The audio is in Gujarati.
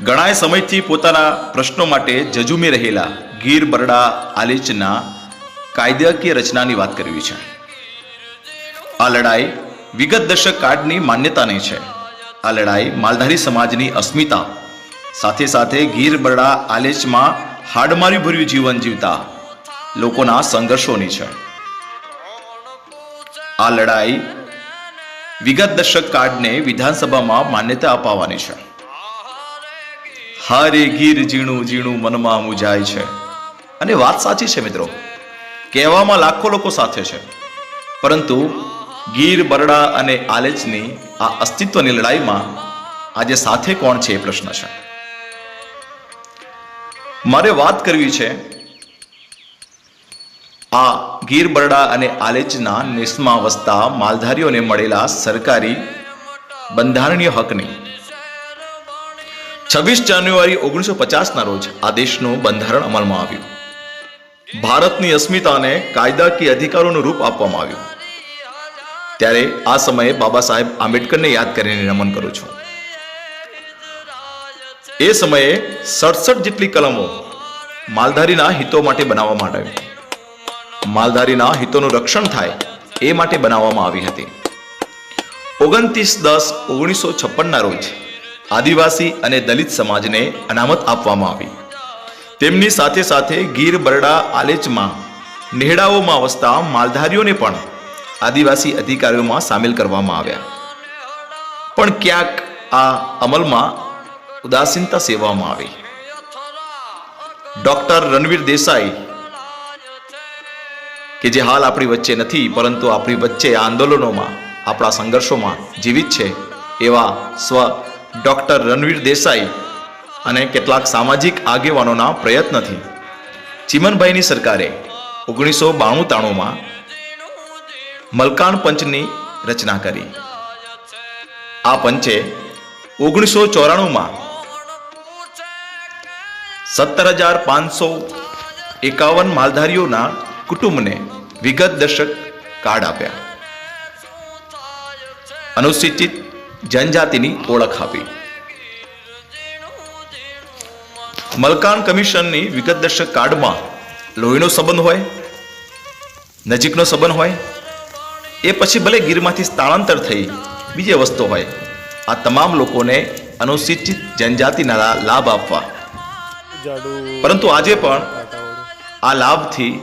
ઘણા સમયથી પોતાના પ્રશ્નો માટે જજુમી રહેલા ગીર બરડા આલેચના કાયદાકીય રચનાની વાત કરવી છે. આ લડાઈ વિગત દશક કાળની માન્યતાની છે. આ લડાઈ માલધારી સમાજની અસ્મિતા સાથે સાથે ગીર બરડા આલેચમાં હાડમારી ભર્યું જીવન જીવતા લોકોના સંઘર્ષોની છે. આ લડાઈ વિગત દશક કાળને વિધાનસભામાં માન્યતા અપાવવાની છે. હારે ગીર ઝીણું ઝીણું મનમાં મુજાય છે. અને વાત સાચી છે મિત્રો, કહેવામાં લાખો લોકો સાથે છે, પરંતુ ગીર બરડા અને આલેચની આ અસ્તિત્વની લડાઈમાં આજે સાથે કોણ છે એ પ્રશ્ન છે. મારે વાત કરવી છે આ ગીર બરડા અને આલેચના નેસમાં વસતા માલધારીઓને મળેલા સરકારી બંધારણીય હકની. 26 જાન્યુઆરી 1950ના રોજ આ દેશનું બંધારણ અમલમાં આવ્યું. ભારતની અસ્મિતાને કાયદાકીય અધિકારોનું રૂપ આપવામાં આવ્યું. ત્યારે આ સમયે બાબા સાહેબ આંબેડકરને યાદ કરીને નમન કરું છું. એ સમયે 67 જેટલી કલમો માલધારીના હિતો માટે બનાવવામાં આવી. માલધારીના હિતોનું રક્ષણ થાય એ માટે બનાવવામાં આવી હતી. 29/10/1956ના રોજ આદિવાસી અને દલિત સમાજને અનામત આપવામાં આવી. તેમની સાથે સાથે ગીર બરડા આલેચમાં નેહડાઓમાં વસતા માલધારીઓને પણ આદિવાસી અધિકારીઓમાં સામેલ કરવામાં આવ્યા. પણ ક્યાંક આ અમલમાં ઉદાસીનતા સેવવામાં આવી. ડોક્ટર રણવીર દેસાઈ કે જે હાલ આપણી વચ્ચે નથી, પરંતુ આપણી વચ્ચે આ આંદોલનોમાં આપણા સંઘર્ષોમાં જીવિત છે, એવા સ્વ ડોક્ટર રણવીર દેસાઈ અને કેટલાક સામાજિક આગેવાનોના પ્રયત્નથી ચીમનભાઈની સરકારે 1992-93માં મલકાણ પંચની રચના કરી. આ પંચે 1994માં 17,551 માલધારીઓના કુટુંબને વિગત દશક કાર્ડ આપ્યા. અનુસૂચિત જનજાતિની ઓળખ આપી. મલકાણ કમિશનની વિગત દશક કાર્ડમાં લોહીનો સંબંધ હોય, નજીકનો સંબંધ હોય, એ પછી ભલે ગીરમાંથી સ્થળાંતર થઈ બીજે વસ્તુ હોય, આ તમામ લોકોને અનુસૂચિત જનજાતિના લાભ આપવા. પરંતુ આજે પણ આ લાભથી